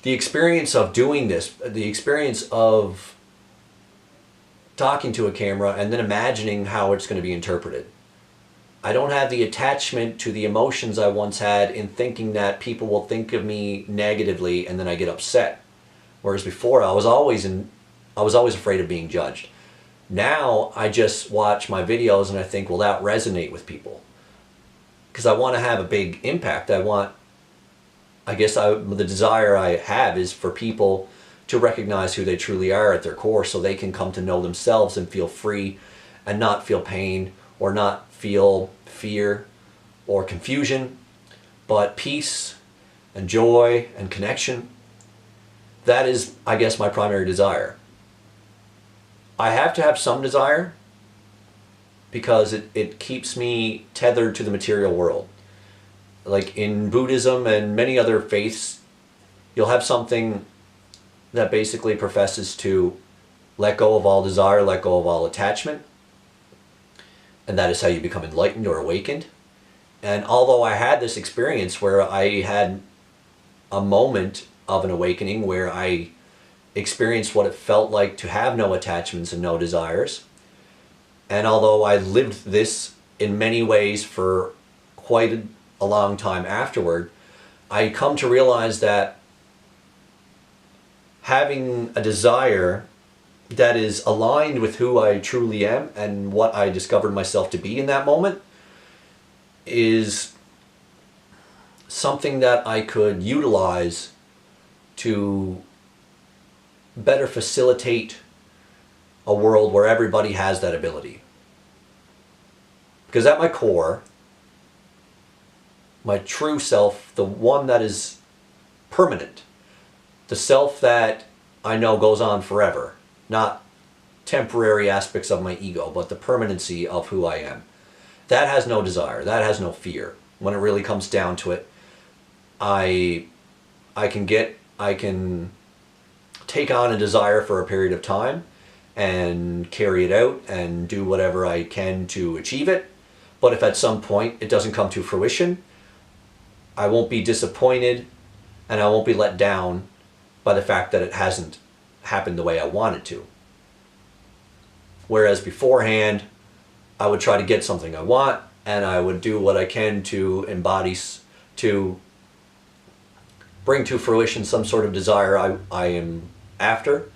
the experience of doing this, the experience of talking to a camera and then imagining how it's going to be interpreted. I don't have the attachment to the emotions I once had in thinking that people will think of me negatively and then I get upset. Whereas before I was always afraid of being judged. Now I just watch my videos and I think, will that resonate with people? Because I want to have a big impact. The desire I have is for people to recognize who they truly are at their core so they can come to know themselves and feel free and not feel pain or not feel fear or confusion, but peace and joy and connection. That is, I guess, my primary desire. I have to have some desire because it keeps me tethered to the material world. Like in Buddhism and many other faiths, you'll have something that basically professes to let go of all desire, let go of all attachment. And that is how you become enlightened or awakened. And although I had this experience where I had a moment of an awakening where I experienced what it felt like to have no attachments and no desires, and although I lived this in many ways for quite a long time afterward, I come to realize that having a desire that is aligned with who I truly am and what I discovered myself to be in that moment is something that I could utilize to better facilitate a world where everybody has that ability. Because at my core, my true self, the one that is permanent, the self that I know goes on forever, not temporary aspects of my ego, but the permanency of who I am, that has no desire, that has no fear. When it really comes down to it, I can take on a desire for a period of time and carry it out and do whatever I can to achieve it. But if at some point it doesn't come to fruition, I won't be disappointed and I won't be let down by the fact that it hasn't happened the way I want it to. Whereas beforehand, I would try to get something I want and I would do what I can to embody, to bring to fruition some sort of desire I am after.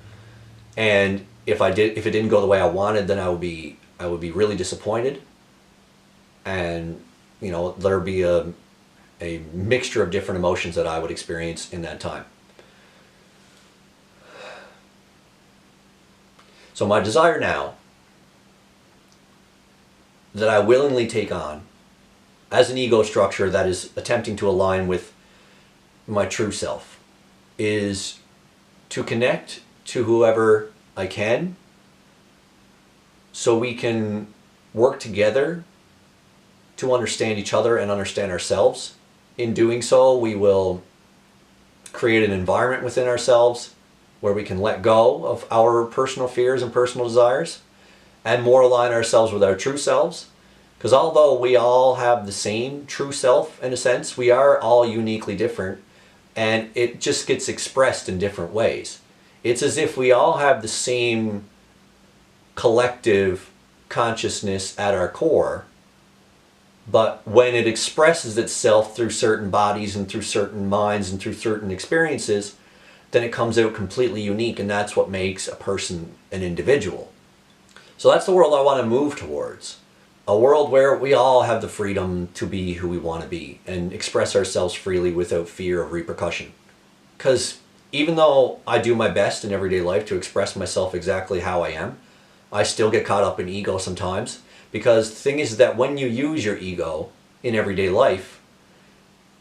And if it didn't go the way I wanted, then I would be really disappointed. And there'd be a mixture of different emotions that I would experience in that time. So my desire now, that I willingly take on as an ego structure that is attempting to align with my true self, is to connect to whoever I can so we can work together to understand each other and understand ourselves. In doing so, we will create an environment within ourselves where we can let go of our personal fears and personal desires and more align ourselves with our true selves. Because although we all have the same true self in a sense, we are all uniquely different and it just gets expressed in different ways. It's as if we all have the same collective consciousness at our core, but when it expresses itself through certain bodies and through certain minds and through certain experiences, then it comes out completely unique, and that's what makes a person an individual. So that's the world I want to move towards. A world where we all have the freedom to be who we want to be and express ourselves freely without fear of repercussion. Because even though I do my best in everyday life to express myself exactly how I am, I still get caught up in ego sometimes. Because the thing is that when you use your ego in everyday life,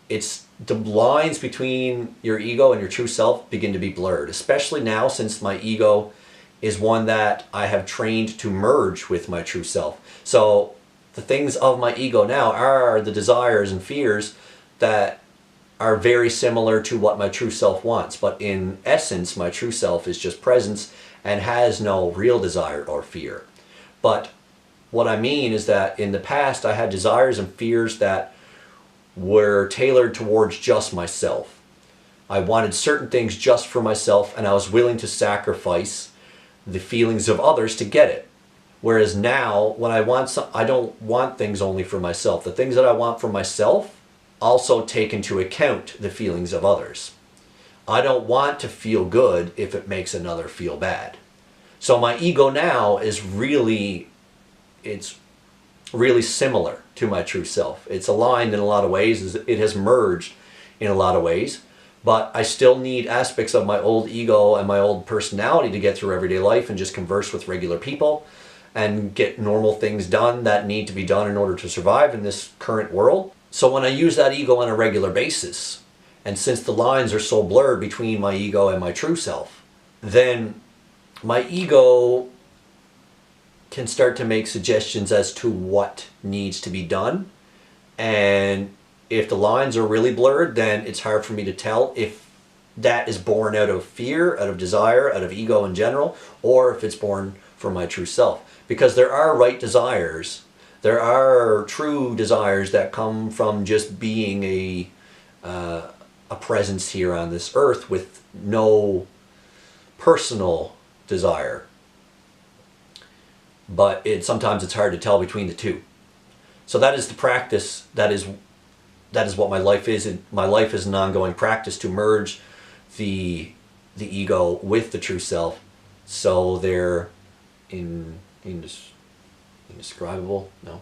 it's the lines between your ego and your true self begin to be blurred. Especially now, since my ego is one that I have trained to merge with my true self. So the things of my ego now are the desires and fears that are very similar to what my true self wants. But in essence, my true self is just presence and has no real desire or fear. But what I mean is that in the past I had desires and fears that were tailored towards just myself. I wanted certain things just for myself, and I was willing to sacrifice the feelings of others to get it. Whereas now, when I want I don't want things only for myself. The things that I want for myself also take into account the feelings of others. I don't want to feel good if it makes another feel bad. So my ego now is it's really similar to my true self. It's aligned in a lot of ways. It has merged in a lot of ways. But I still need aspects of my old ego and my old personality to get through everyday life and just converse with regular people and get normal things done that need to be done in order to survive in this current world. So when I use that ego on a regular basis, and since the lines are so blurred between my ego and my true self, then my ego can start to make suggestions as to what needs to be done. And if the lines are really blurred, then it's hard for me to tell if that is born out of fear, out of desire, out of ego in general, or if it's born from my true self. Because there are right desires, there are true desires that come from just being a presence here on this earth with no personal desire. But sometimes it's hard to tell between the two. So that is the practice. That is what my life is. My life is an ongoing practice to merge the ego with the true self, so they're indescribable. No,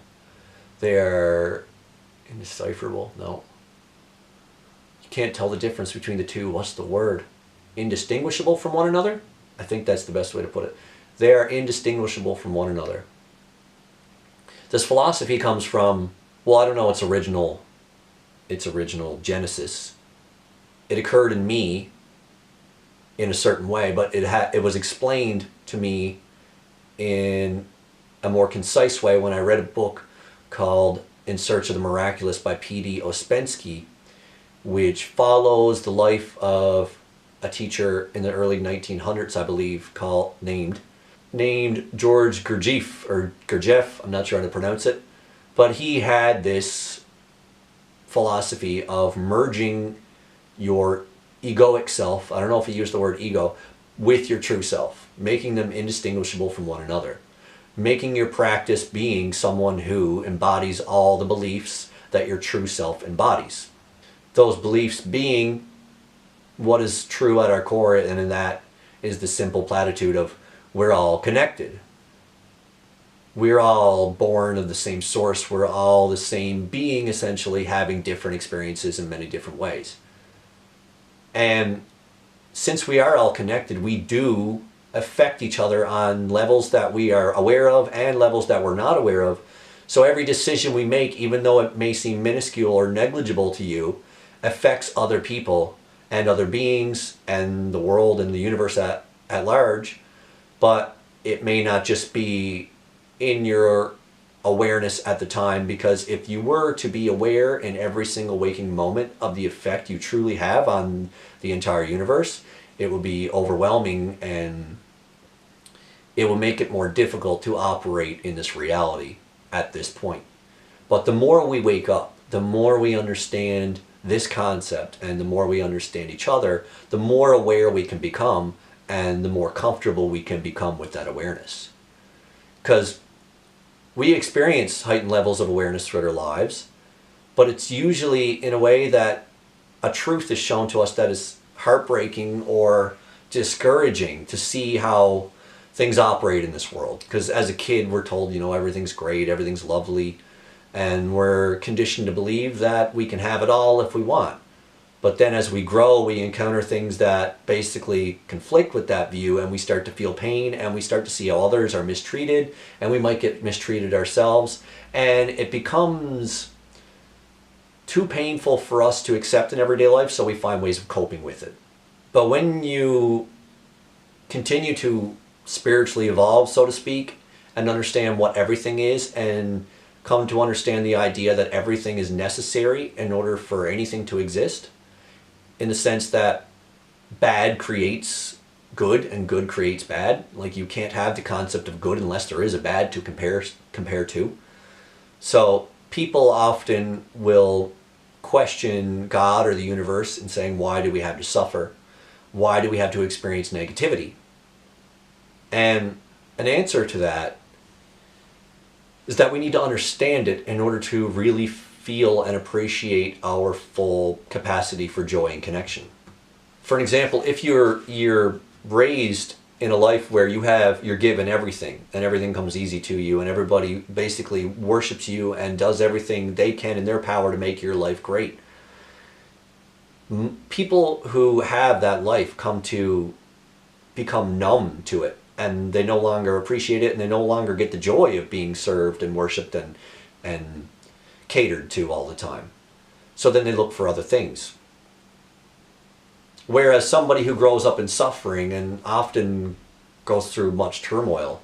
they're indecipherable. No, you can't tell the difference between the two. What's the word? Indistinguishable from one another? I think that's the best way to put it. They are indistinguishable from one another. This philosophy comes from, well, I don't know its original genesis. It occurred in me in a certain way, but it was explained to me in a more concise way when I read a book called In Search of the Miraculous by P.D. Ouspensky, which follows the life of a teacher in the early 1900s, I believe, named George Gurdjieff, I'm not sure how to pronounce it, but he had this philosophy of merging your egoic self, I don't know if he used the word ego, with your true self, making them indistinguishable from one another, making your practice being someone who embodies all the beliefs that your true self embodies. Those beliefs being what is true at our core, and in that is the simple platitude of we're all connected. We're all born of the same source. We're all the same being, essentially, having different experiences in many different ways. And since we are all connected, we do affect each other on levels that we are aware of and levels that we're not aware of. So every decision we make, even though it may seem minuscule or negligible to you, affects other people and other beings and the world and the universe at large. But it may not just be in your awareness at the time, because if you were to be aware in every single waking moment of the effect you truly have on the entire universe, it would be overwhelming and it will make it more difficult to operate in this reality at this point. But the more we wake up, the more we understand this concept and the more we understand each other, the more aware we can become and the more comfortable we can become with that awareness. Because we experience heightened levels of awareness throughout our lives, but it's usually in a way that a truth is shown to us that is heartbreaking or discouraging to see how things operate in this world. Because as a kid, we're told, everything's great, everything's lovely, and we're conditioned to believe that we can have it all if we want. But then as we grow, we encounter things that basically conflict with that view, and we start to feel pain, and we start to see how others are mistreated, and we might get mistreated ourselves, and it becomes too painful for us to accept in everyday life, so we find ways of coping with it. But when you continue to spiritually evolve, so to speak, and understand what everything is, and come to understand the idea that everything is necessary in order for anything to exist, in the sense that bad creates good and good creates bad. Like, you can't have the concept of good unless there is a bad to compare to. So people often will question God or the universe and saying, why do we have to suffer? Why do we have to experience negativity? And an answer to that is that we need to understand it in order to really feel and appreciate our full capacity for joy and connection. For an example, if you're raised in a life where you're given everything and everything comes easy to you and everybody basically worships you and does everything they can in their power to make your life great, people who have that life come to become numb to it, and they no longer appreciate it, and they no longer get the joy of being served and worshipped and catered to all the time. So then they look for other things. Whereas somebody who grows up in suffering and often goes through much turmoil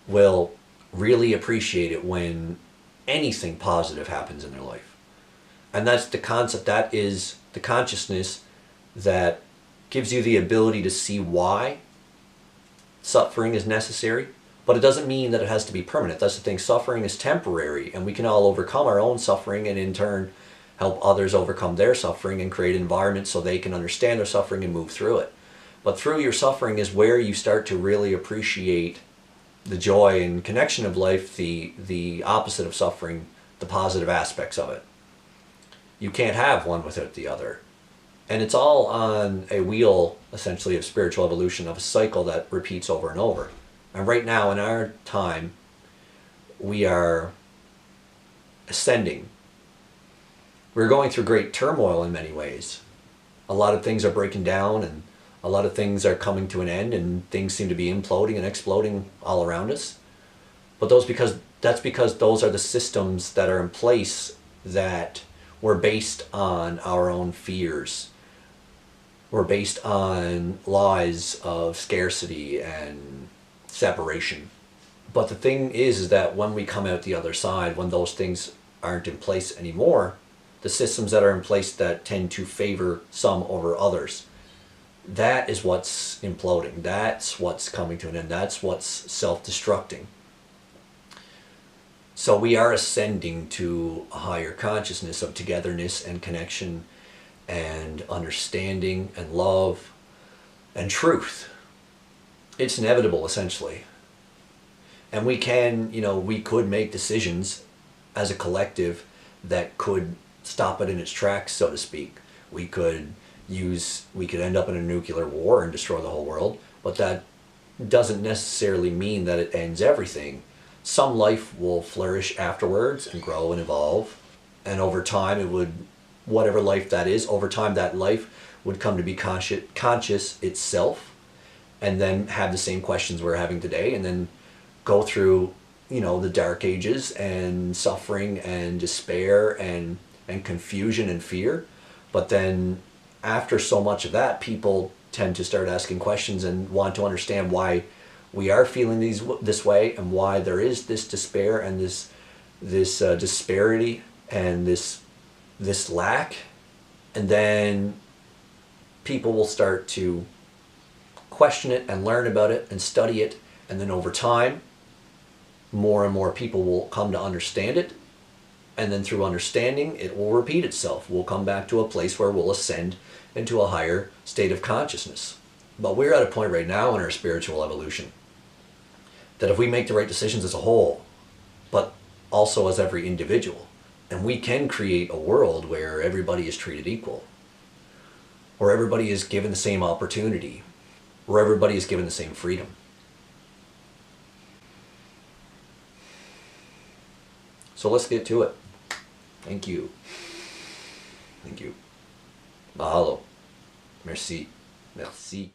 will really appreciate it when anything positive happens in their life. And that's the concept, that is the consciousness that gives you the ability to see why suffering is necessary, but it doesn't mean that it has to be permanent. That's the thing, suffering is temporary, and we can all overcome our own suffering and in turn help others overcome their suffering and create environments so they can understand their suffering and move through it. But through your suffering is where you start to really appreciate the joy and connection of life, the opposite of suffering, the positive aspects of it. You can't have one without the other. And it's all on a wheel, essentially, of spiritual evolution, of a cycle that repeats over and over. And right now, in our time, we are ascending. We're going through great turmoil in many ways. A lot of things are breaking down, and a lot of things are coming to an end, and things seem to be imploding and exploding all around us. But that's because those are the systems that are in place that were based on our own fears. We're based on lies of scarcity and separation. But the thing is that when we come out the other side, when those things aren't in place anymore, the systems that are in place that tend to favor some over others, that is what's imploding. That's what's coming to an end. That's what's self-destructing. So we are ascending to a higher consciousness of togetherness and connection and understanding and love and truth. It's inevitable, essentially. And we could make decisions as a collective that could stop it in its tracks, so to speak. We could end up in a nuclear war and destroy the whole world, but that doesn't necessarily mean that it ends everything. Some life will flourish afterwards and grow and evolve, and over time whatever life that is, over time that life would come to be conscious itself, and then have the same questions we're having today, and then go through, the dark ages and suffering and despair and confusion and fear. But then after so much of that, people tend to start asking questions and want to understand why we are feeling this way, and why there is this despair and this disparity and this lack. And then people will start to question it and learn about it and study it, and then over time more and more people will come to understand it, and then through understanding it will repeat itself. We'll come back to a place where we'll ascend into a higher state of consciousness. But we're at a point right now in our spiritual evolution that if we make the right decisions as a whole, but also as every individual, and we can create a world where everybody is treated equal, where everybody is given the same opportunity, where everybody is given the same freedom. So let's get to it. Thank you. Thank you. Mahalo. Merci. Merci.